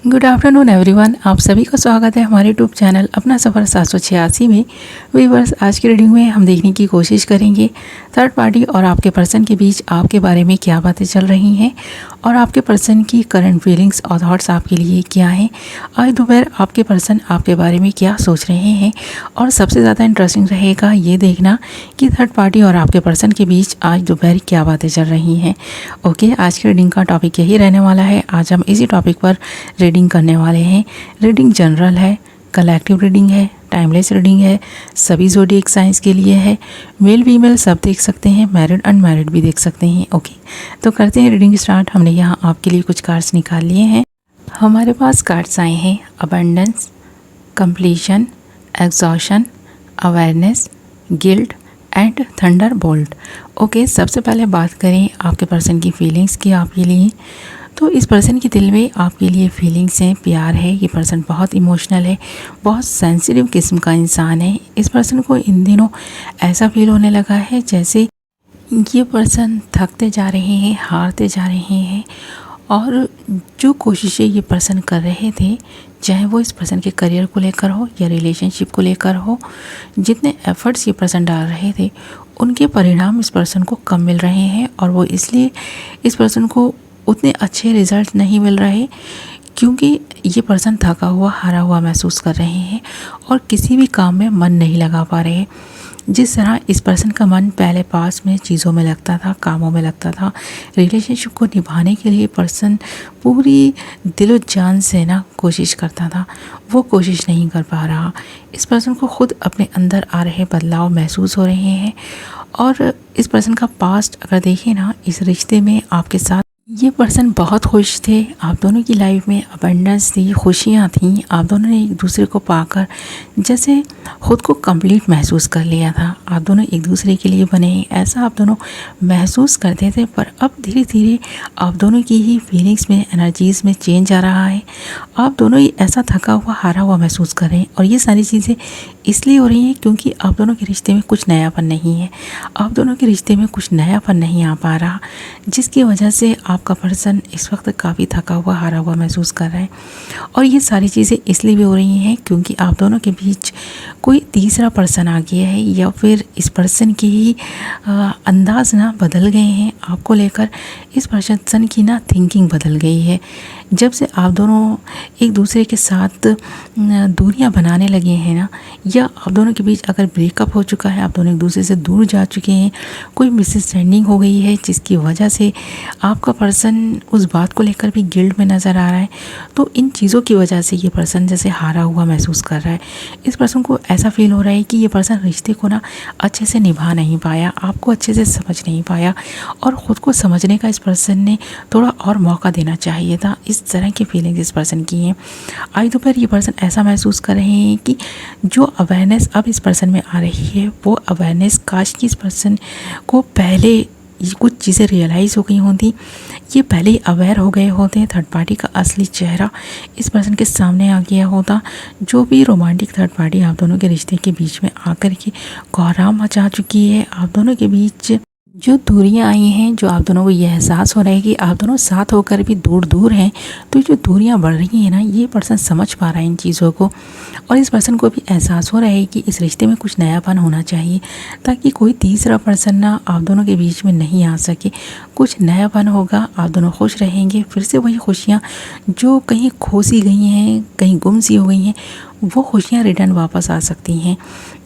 Good afternoon everyone, आप सभी का स्वागत है हमारे यूट्यूब चैनल अपना सफ़र 786 में। व्यूअर्स, आज की रीडिंग में हम देखने की कोशिश करेंगे थर्ड पार्टी और आपके पर्सन के बीच आपके बारे में क्या बातें चल रही हैं और आपके पर्सन की करंट फीलिंग्स और थॉट्स आपके लिए क्या हैं। आज दोपहर आपके पर्सन आपके बारे में क्या सोच रहे हैं और सबसे ज़्यादा इंटरेस्टिंग रहेगा ये देखना कि थर्ड पार्टी और आपके पर्सन के बीच आज दोपहर क्या बातें चल रही हैं। ओके, आज की रीडिंग का टॉपिक यही रहने वाला है। आज हम इसी टॉपिक पर रीडिंग करने वाले हैं। रीडिंग जनरल है, कलेक्टिव रीडिंग है, टाइमलेस रीडिंग है, सभी ज़ोडिएक साइंस के लिए है। मेल फीमेल सब देख सकते हैं, मैरिड अनमैरिड भी देख सकते हैं। ओके, तो करते हैं रीडिंग स्टार्ट। हमने यहाँ आपके लिए कुछ कार्ड्स निकाल लिए हैं। हमारे पास कार्ड्स आए हैं abundance, completion, exhaustion, awareness, guilt and thunder bolt. Okay, सबसे पहले बात करें आपके पर्सन की फीलिंग्स की आपके लिए। तो इस पर्सन के दिल में आपके लिए फीलिंग्स हैं, प्यार है। ये पर्सन बहुत इमोशनल है, बहुत सेंसिटिव किस्म का इंसान है। इस पर्सन को इन दिनों ऐसा फील होने लगा है जैसे ये पर्सन थकते जा रहे हैं, हारते जा रहे हैं और जो कोशिशें ये पर्सन कर रहे थे, चाहे वो इस पर्सन के करियर को लेकर हो या रिलेशनशिप को लेकर हो, जितने एफर्ट्स ये पर्सन डाल रहे थे उनके परिणाम इस पर्सन को कम मिल रहे हैं और वो इसलिए इस पर्सन को उतने अच्छे रिज़ल्ट नहीं मिल रहे क्योंकि ये पर्सन थका हुआ, हारा हुआ महसूस कर रहे हैं और किसी भी काम में मन नहीं लगा पा रहे। जिस तरह इस पर्सन का मन पहले पास में चीज़ों में लगता था, कामों में लगता था, रिलेशनशिप को निभाने के लिए पर्सन पूरी दिलो जान से ना कोशिश करता था, वो कोशिश नहीं कर पा रहा। इस पर्सन को खुद अपने अंदर आ रहे बदलाव महसूस हो रहे हैं और इस पर्सन का पास्ट अगर देखें ना, इस रिश्ते में आपके साथ ये पर्सन बहुत खुश थे। आप दोनों की लाइफ में अबंडेंस थी, खुशियाँ थीं। आप दोनों ने एक दूसरे को पाकर जैसे खुद को कंप्लीट महसूस कर लिया था। आप दोनों एक दूसरे के लिए बने, ऐसा आप दोनों महसूस करते थे। पर अब धीरे धीरे आप दोनों की ही फीलिंग्स में, एनर्जीज़ में चेंज आ रहा है। आप दोनों ही ऐसा थका हुआ, हारा हुआ महसूस कर रहे हैं और ये सारी चीज़ें इसलिए हो रही हैं क्योंकि आप दोनों के रिश्ते में कुछ नयापन नहीं है। आप दोनों के रिश्ते में कुछ नयापन नहीं आ पा रहा, जिसकी वजह से आपका पर्सन इस वक्त काफ़ी थका हुआ, हारा हुआ महसूस कर रहा है। और ये सारी चीज़ें इसलिए भी हो रही हैं क्योंकि आप दोनों के बीच कोई तीसरा पर्सन आ गया है या फिर इस पर्सन की ही अंदाज ना बदल गए हैं आपको लेकर। इस पर्सन की ना थिंकिंग बदल गई है। जब से आप दोनों एक दूसरे के साथ दूरियां बनाने लगे हैं ना, या आप दोनों के बीच अगर ब्रेकअप हो चुका है, आप दोनों एक दूसरे से दूर जा चुके हैं, कोई मिसअंडरस्टैंडिंग हो गई है जिसकी वजह से आपका पर्सन उस बात को लेकर भी गिल्ट में नज़र आ रहा है, तो इन चीज़ों की वजह से ये पर्सन जैसे हारा हुआ महसूस कर रहा है। इस पर्सन को ऐसा फील हो रहा है कि ये पर्सन रिश्ते को ना अच्छे से निभा नहीं पाया, आपको अच्छे से समझ नहीं पाया और ख़ुद को समझने का इस पर्सन ने थोड़ा और मौका देना चाहिए था। इस तरह की फीलिंग्स इस पर्सन की हैं। आज दोपहर ये पर्सन ऐसा महसूस कर रहे हैं कि जो अवेयरनेस अब इस पर्सन में आ रही है, वो अवेयरनेस काश कि इस पर्सन को पहले ये कुछ चीज़ें रियलाइज़ हो गई होती, ये पहले ही अवेयर हो गए होते हैं। थर्ड पार्टी का असली चेहरा इस पर्सन के सामने आ गया होता। जो भी रोमांटिक थर्ड पार्टी आप दोनों के रिश्ते के बीच में आकर के कोहराम मचा चुकी है, आप दोनों के बीच जो दूरियां आई हैं, जो आप दोनों को ये एहसास हो रहा है कि आप दोनों साथ होकर भी दूर दूर हैं, तो जो दूरियां बढ़ रही हैं ना, ये पर्सन समझ पा रहा है इन चीज़ों को और इस पर्सन को भी एहसास हो रहा है कि इस रिश्ते में कुछ नयापन होना चाहिए ताकि कोई तीसरा पर्सन ना आप दोनों के बीच में नहीं आ सके। कुछ नयापन होगा, आप दोनों खुश रहेंगे, फिर से वही खुशियाँ जो कहीं खो सी गई हैं, कहीं गुम सी हो गई हैं, वो खुशियाँ रिटर्न वापस आ सकती हैं।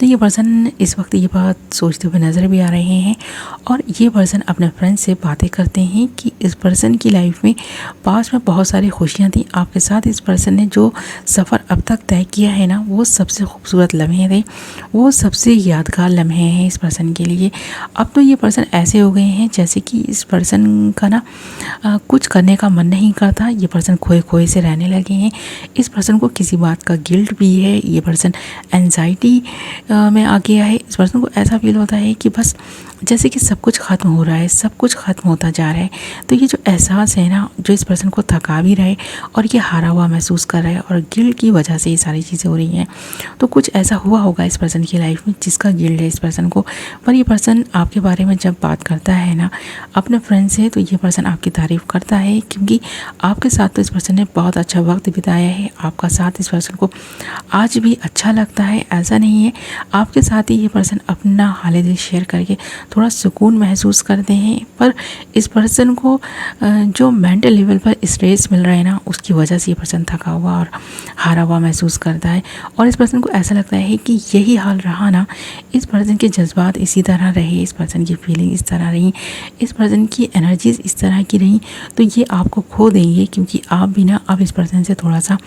तो ये पर्सन इस वक्त ये बात सोचते हुए नज़र भी आ रहे हैं और ये पर्सन अपने फ्रेंड से बातें करते हैं कि इस पर्सन की लाइफ में पास में बहुत सारी खुशियाँ थी आपके साथ। इस पर्सन ने जो सफ़र अब तक तय किया है ना, वो सबसे खूबसूरत लम्हे थे, वो सबसे यादगार लम्हे हैं इस पर्सन के लिए। अब तो ये पर्सन ऐसे हो गए हैं जैसे कि इस पर्सन का ना कुछ करने का मन नहीं करता। ये पर्सन खोए खोए से रहने लगे हैं। इस पर्सन को किसी बात का गिल्ट भी है। ये पर्सन एंजाइटी में आ गया है। इस पर्सन को ऐसा फील होता है कि बस जैसे कि सब कुछ ख़त्म हो रहा है, सब कुछ ख़त्म होता जा रहा है। तो ये जो एहसास है ना, जो इस पर्सन को थका भी रहा है और ये हारा हुआ महसूस कर रहा है और गिल्ट की वजह से ये सारी चीज़ें हो रही हैं। तो कुछ ऐसा हुआ होगा इस पर्सन की लाइफ में जिसका गिल्ट है इस पर्सन को। पर ये पर्सन आपके बारे में जब बात करता है ना अपने फ्रेंड से, तो ये पर्सन आपकी तारीफ़ करता है, क्योंकि आपके साथ तो इस पर्सन ने बहुत अच्छा वक्त बिताया है। आपका साथ इस पर्सन को आज भी अच्छा लगता है। ऐसा नहीं है, आपके साथ ही ये पर्सन अपना हाल दिल शेयर करके थोड़ा सुकून महसूस करते हैं। पर इस पर्सन को जो मेंटल लेवल पर स्ट्रेस मिल रहा है ना, उसकी वजह से ये पर्सन थका हुआ और हारा हुआ महसूस करता है। और इस पर्सन को ऐसा लगता है कि यही हाल रहा ना, इस पर्सन के जज्बात इसी तरह रहे, इस पर्सन की फीलिंग इस तरह रही, इस पर्सन की एनर्जीज इस तरह की रही, तो ये आपको खो देंगे। क्योंकि आप भी ना अब इस पर्सन से थोड़ा सा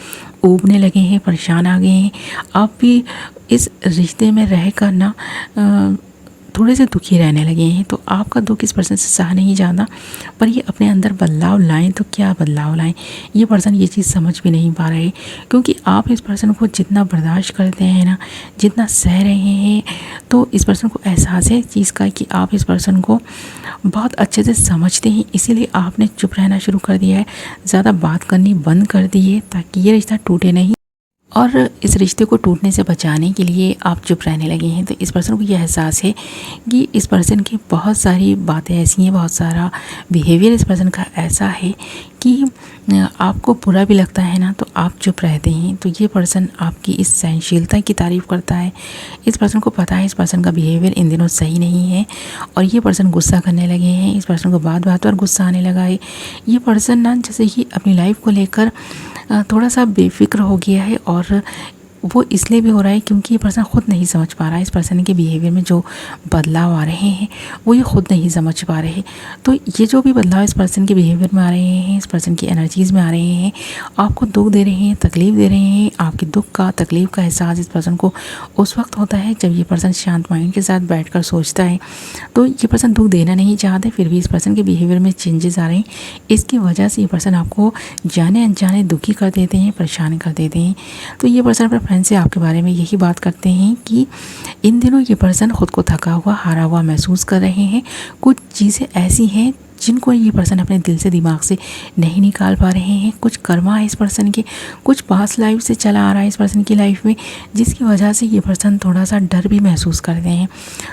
ऊबने लगे हैं, परेशान आ गए हैं। आप भी इस रिश्ते में रहकर ना थोड़े से दुखी रहने लगे हैं। तो आपका दुख इस पर्सन से सहा नहीं जाता। पर ये अपने अंदर बदलाव लाएं तो क्या बदलाव लाएं, ये पर्सन ये चीज़ समझ भी नहीं पा रहे। क्योंकि आप इस पर्सन को जितना बर्दाश्त करते हैं ना, जितना सह रहे हैं, तो इस पर्सन को एहसास है चीज़ का कि आप इस पर्सन को बहुत अच्छे से समझते हैं। इसीलिए आपने चुप रहना शुरू कर दिया है, ज़्यादा बात करनी बंद कर दी है, ताकि ये रिश्ता टूटे नहीं। और इस रिश्ते को टूटने से बचाने के लिए आप चुप रहने लगे हैं। तो इस पर्सन को यह एहसास है कि इस पर्सन की बहुत सारी बातें ऐसी हैं, बहुत सारा बिहेवियर इस पर्सन का ऐसा है कि आपको बुरा भी लगता है ना, तो आप चुप रहते हैं। तो ये पर्सन आपकी इस सहनशीलता की तारीफ़ करता है। इस पर्सन को पता है इस पर्सन का बिहेवियर इन दिनों सही नहीं है और ये पर्सन गुस्सा करने लगे हैं। इस पर्सन को बात बात पर गुस्सा आने लगा है। ये पर्सन ना जैसे कि अपनी लाइफ को लेकर थोड़ा सा बेफिक्र हो गया है। और वो इसलिए भी हो रहा है क्योंकि ये पर्सन ख़ुद नहीं समझ पा रहा है इस पर्सन के बिहेवियर में जो बदलाव आ रहे हैं, वो ये ख़ुद नहीं समझ पा रहे। तो ये जो भी बदलाव इस पर्सन के बिहेवियर में आ रहे हैं, इस पर्सन की एनर्जीज़ में आ रहे हैं, आपको दुख दे रहे हैं, तकलीफ़ दे रहे हैं। आपके दुख का, तकलीफ़ का एहसास इस पर्सन को उस वक्त होता है जब ये पर्सन शांत माइंड के साथ बैठ कर सोचता है। तो ये पर्सन दुख देना नहीं चाहते, फिर भी इस पर्सन के बिहेवियर में चेंजेस आ रहे हैं। इसकी वजह से ये पर्सन आपको जाने अनजाने दुखी कर देते हैं, परेशान कर देते हैं। तो ये पर्सन अपने फ्रेंड से आपके बारे में यही बात करते हैं कि इन दिनों ये पर्सन ख़ुद को थका हुआ, हारा हुआ महसूस कर रहे हैं। कुछ चीज़ें ऐसी हैं जिनको ये पर्सन अपने दिल से, दिमाग से नहीं निकाल पा रहे हैं। कुछ कर्मा है इस पर्सन के, कुछ पास्ट लाइफ से चला आ रहा है इस पर्सन की लाइफ में, जिसकी वजह से ये पर्सन थोड़ा सा डर भी महसूस करते हैं।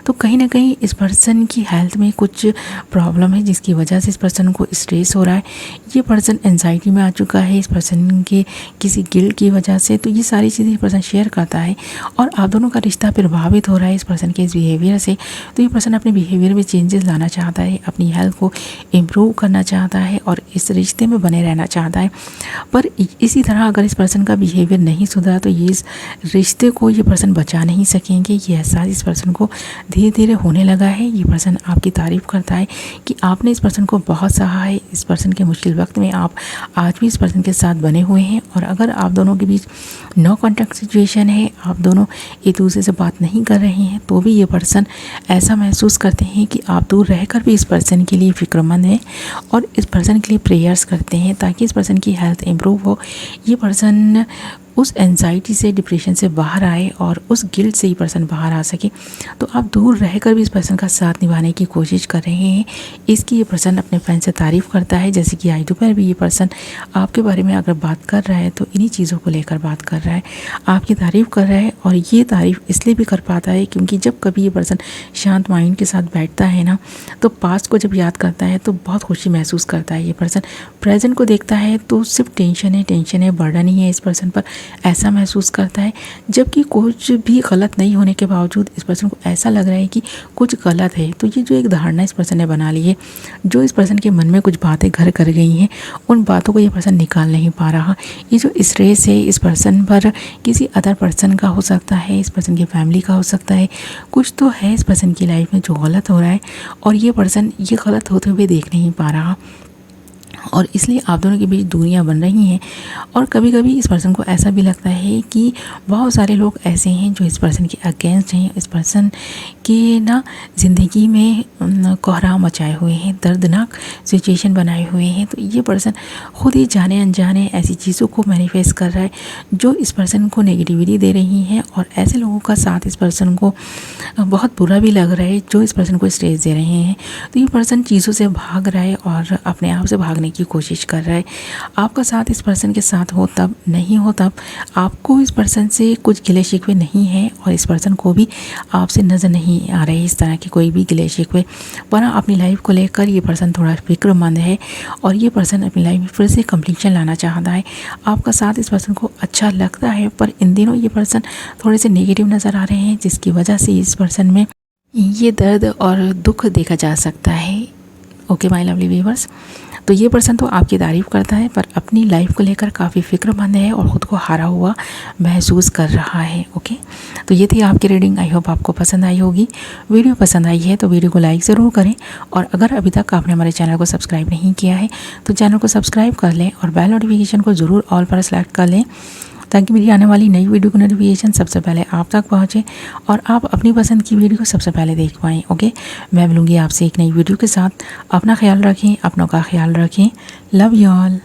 तो कहीं ना कहीं इस पर्सन की हेल्थ में कुछ प्रॉब्लम है, जिसकी वजह से इस पर्सन को स्ट्रेस हो रहा है। ये पर्सन एंजाइटी में आ चुका है इस पर्सन के किसी गिल्ट की वजह से। तो ये सारी चीज़ें ये पर्सन शेयर करता है और आप दोनों का रिश्ता प्रभावित हो रहा है इस पर्सन के इस बिहेवियर से। तो ये पर्सन अपने बिहेवियर में चेंजेस लाना चाहता है, अपनी हेल्थ को इम्प्रूव करना चाहता है और इस रिश्ते में बने रहना चाहता है। पर इसी तरह अगर इस पर्सन का बिहेवियर नहीं सुधरा तो ये इस रिश्ते को ये पर्सन बचा नहीं सकेंगे। ये एहसास इस पर्सन को धीरे धीरे होने लगा है। ये पर्सन आपकी तारीफ़ करता है कि आपने इस पर्सन को बहुत सहा है। इस पर्सन के मुश्किल वक्त में आप आज भी इस पर्सन के साथ बने हुए हैं। और अगर आप दोनों के बीच नो कॉन्टैक्ट सिचुएशन है, आप दोनों एक दूसरे से बात नहीं कर रहे हैं, तो भी ये पर्सन ऐसा महसूस करते हैं कि आप दूर रहकर भी इस पर्सन के लिए फिक्रमंद हैं और इस पर्सन के लिए प्रेयर्स करते हैं ताकि इस पर्सन की हेल्थ इम्प्रूव हो। ये पर्सन उस एंजाइटी से, डिप्रेशन से बाहर आए और उस गिल्ट से ही पर्सन बाहर आ सके। तो आप दूर रहकर भी इस पर्सन का साथ निभाने की कोशिश कर रहे हैं। इसकी ये पर्सन अपने फ्रेंड से तारीफ़ करता है। जैसे कि आज दोपहर भी ये पर्सन आपके बारे में अगर बात कर रहा है तो इन्हीं चीज़ों को लेकर बात कर रहा है, आपकी तारीफ़ कर रहा है। और ये तारीफ़ इसलिए भी कर पाता है क्योंकि जब कभी ये पर्सन शांत माइंड के साथ बैठता है ना, तो पास्ट को जब याद करता है तो बहुत खुशी महसूस करता है। ये पर्सन प्रेजेंट को देखता है तो सिर्फ टेंशन है, बर्डन ही है इस पर्सन पर, ऐसा महसूस करता है। जबकि कुछ भी गलत नहीं होने के बावजूद इस पर्सन को ऐसा लग रहा है कि कुछ गलत है। तो ये जो एक धारणा इस पर्सन ने बना ली है, जो इस पर्सन के मन में कुछ बातें घर कर गई हैं, उन बातों को ये पर्सन निकाल नहीं पा रहा। ये जो स्ट्रेस है इस पर्सन पर किसी अदर पर्सन का हो सकता है, इस पर्सन की फैमिली का हो सकता है। कुछ तो है इस पर्सन की लाइफ में जो गलत हो रहा है और ये पर्सन ये गलत होते हुए देख नहीं पा रहा। और इसलिए आप दोनों के बीच दूरियां बन रही हैं। और कभी कभी इस पर्सन को ऐसा भी लगता है कि बहुत सारे लोग ऐसे हैं जो इस पर्सन के अगेंस्ट हैं, इस पर्सन के ना ज़िंदगी में कोहराम मचाए हुए हैं, दर्दनाक सिचुएशन बनाए हुए हैं। तो ये पर्सन खुद ही जाने अनजाने ऐसी चीज़ों को मैनिफेस्ट कर रहा है जो इस पर्सन को नेगेटिविटी दे रही हैं, और ऐसे लोगों का साथ इस पर्सन को बहुत बुरा भी लग रहा है जो इस पर्सन को स्ट्रेस दे रहे हैं। तो ये पर्सन चीज़ों से भाग रहा है और अपने आप से भागने की कोशिश कर रहा है। आपका साथ इस पर्सन के साथ हो तब, नहीं हो तब। आपको इस पर्सन से कुछ गिले शिकवे नहीं हैं और इस पर्सन को भी आपसे नज़र नहीं आ रहे इस तरह के कोई भी गिले शिकवे। पर अपनी लाइफ को लेकर ये पर्सन थोड़ा फिक्रमंद है और ये पर्सन अपनी लाइफ में फिर से कंप्लीशन लाना चाहता है। आपका साथ इस पर्सन को अच्छा लगता है, पर इन दिनों ये पर्सन थोड़े से नेगेटिव नज़र आ रहे हैं, जिसकी वजह से इस पर्सन में ये दर्द और दुख देखा जा सकता है। ओके माय लवली व्यूअर्स, तो ये पर्सन तो आपकी तारीफ़ करता है पर अपनी लाइफ को लेकर काफ़ी फिक्रमंद है और ख़ुद को हारा हुआ महसूस कर रहा है। ओके, तो ये थी आपकी रीडिंग। आई होप आपको पसंद आई होगी। वीडियो पसंद आई है तो वीडियो को लाइक ज़रूर करें, और अगर अभी तक आपने हमारे चैनल को सब्सक्राइब नहीं किया है तो चैनल को सब्सक्राइब कर लें और बेल नोटिफिकेशन को ज़रूर ऑल पर सेलेक्ट कर लें, ताकि मेरी आने वाली नई वीडियो की नोटिफिकेशन सबसे पहले आप तक पहुंचे और आप अपनी पसंद की वीडियो सबसे पहले देख पाएँ। ओके, मैं मिलूँगी आपसे एक नई वीडियो के साथ। अपना ख्याल रखें, अपनों का ख्याल रखें। Love you all.